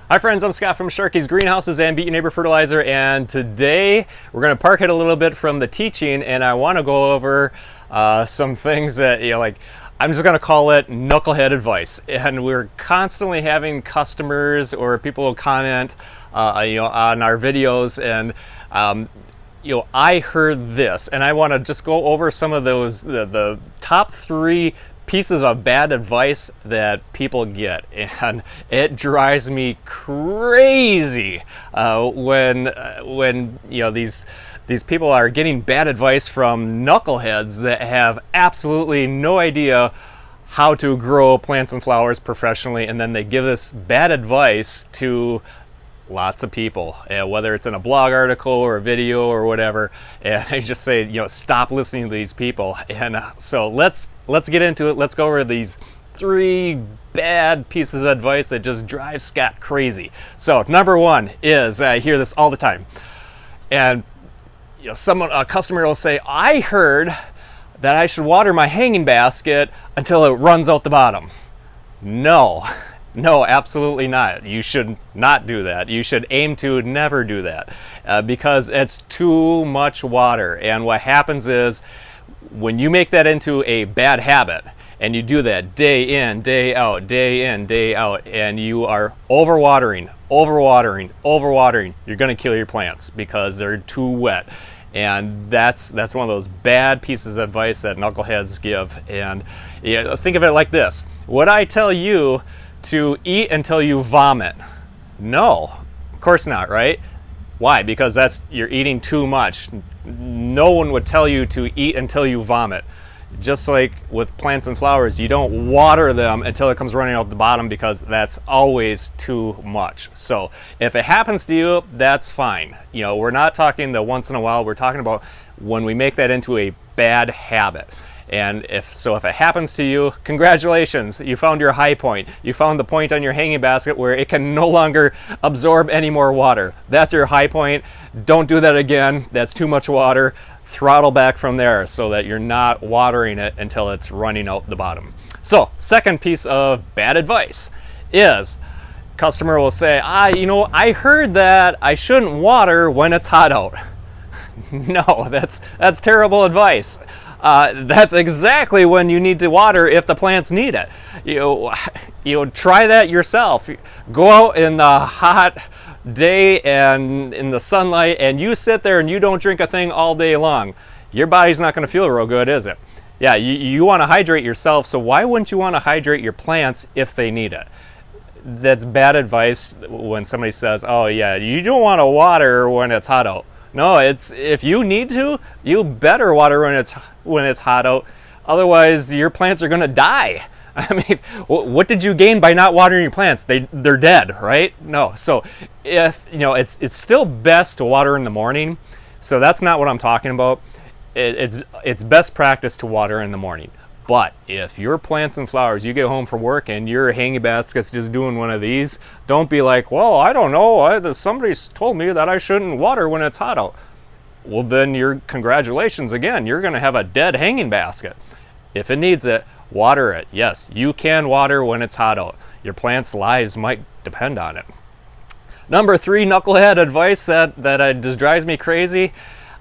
Hi friends, I'm Scott from Sharky's Greenhouses and Beat Your Neighbor Fertilizer, and today we're going to park it a little bit from the teaching, and I want to go over some things that, I'm just going to call it knucklehead advice. And we're constantly having customers or people will comment on our videos, and I heard this, and I want to just go over some of those, the top 3 pieces of bad advice that people get, and it drives me crazy when these people are getting bad advice from knuckleheads that have absolutely no idea how to grow plants and flowers professionally, and then they give this bad advice to lots of people, whether it's in a blog article or a video or whatever, and I just say, stop listening to these people. And so let's get into it. Let's go over these 3 bad pieces of advice that just drive Scott crazy. So number 1 is, I hear this all the time, and a customer will say, I heard that I should water my hanging basket until it runs out the bottom. No, absolutely not. You should not do that. You should aim to never do that because it's too much water. And what happens is when you make that into a bad habit and you do that day in, day out, and you are overwatering, you're going to kill your plants because they're too wet. And that's one of those bad pieces of advice that knuckleheads give. And think of it like this. Would I tell you to eat until you vomit? No, of course not, right? Why? Because you're eating too much. No one would tell you to eat until you vomit. Just like with plants and flowers, you don't water them until it comes running out the bottom because that's always too much. So if it happens to you, that's fine. We're not talking the once in a while, we're talking about when we make that into a bad habit. And if it happens to you, congratulations, you found your high point. You found the point on your hanging basket where it can no longer absorb any more water. That's your high point. Don't do that again. That's too much water. Throttle back from there so that you're not watering it until it's running out the bottom. So, second piece of bad advice is customer will say, I heard that I shouldn't water when it's hot out. No, that's terrible advice. That's exactly when you need to water if the plants need it. Try that yourself. Go out in the hot day and in the sunlight, and you sit there and you don't drink a thing all day long. Your body's not going to feel real good, is it? Yeah, you want to hydrate yourself, so why wouldn't you want to hydrate your plants if they need it? That's bad advice when somebody says, oh yeah, you don't want to water when it's hot out. No, it's if you need to, you better water when it's hot out. Otherwise, your plants are going to die. I mean, what did you gain by not watering your plants? They're dead, right? No. So if it's still best to water in the morning. So that's not what I'm talking about. It's best practice to water in the morning. But if your plants and flowers, you get home from work and your hanging basket's just doing one of these, don't be like, well, I don't know. Somebody's told me that I shouldn't water when it's hot out. Well, then congratulations again. You're going to have a dead hanging basket. If it needs it, water it. Yes, you can water when it's hot out. Your plants' lives might depend on it. Number 3 knucklehead advice that just drives me crazy,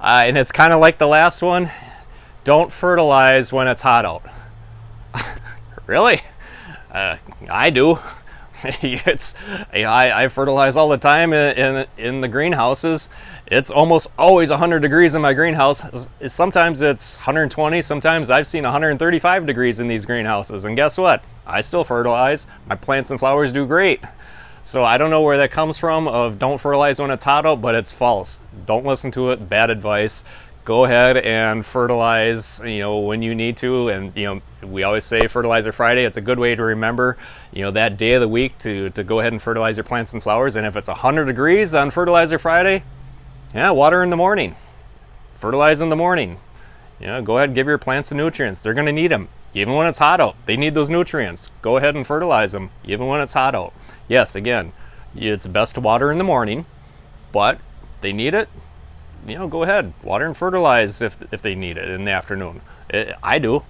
and it's kind of like the last one. Don't fertilize when it's hot out. Really? I do. I fertilize all the time in the greenhouses. It's almost always 100 degrees in my greenhouse. Sometimes it's 120. Sometimes I've seen 135 degrees in these greenhouses. And guess what? I still fertilize. My plants and flowers do great. So I don't know where that comes from of don't fertilize when it's hot out, but it's false. Don't listen to it. Bad advice. Go ahead and fertilize, when you need to. And, we always say Fertilizer Friday. It's a good way to remember, that day of the week to go ahead and fertilize your plants and flowers. And if it's 100 degrees on Fertilizer Friday, yeah, water in the morning. Fertilize in the morning. Go ahead and give your plants the nutrients. They're going to need them. Even when it's hot out, they need those nutrients. Go ahead and fertilize them, even when it's hot out. Yes, again, it's best to water in the morning, but they need it. Go ahead, water and fertilize if they need it in the afternoon. I do.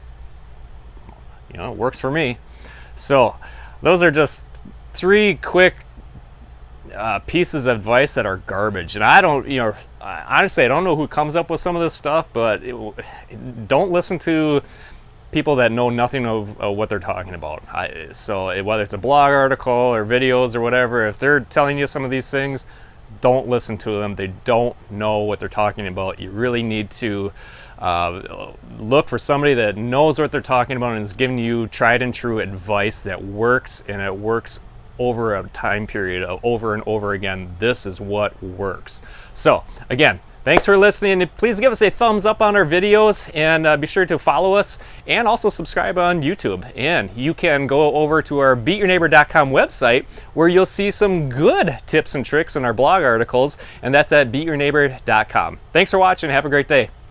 It works for me. So those are just 3 quick pieces of advice that are garbage. And I don't, honestly, I don't know who comes up with some of this stuff, but don't listen to people that know nothing of what they're talking about. So whether it's a blog article or videos or whatever, if they're telling you some of these things, don't listen to them. They don't know what they're talking about. You really need to look for somebody that knows what they're talking about and is giving you tried and true advice that works, and it works over a time period of over and over again. This is what works. So again, thanks for listening. Please give us a thumbs up on our videos, and be sure to follow us and also subscribe on YouTube. And you can go over to our beatyourneighbor.com website, where you'll see some good tips and tricks in our blog articles, and that's at beatyourneighbor.com. Thanks for watching. Have a great day.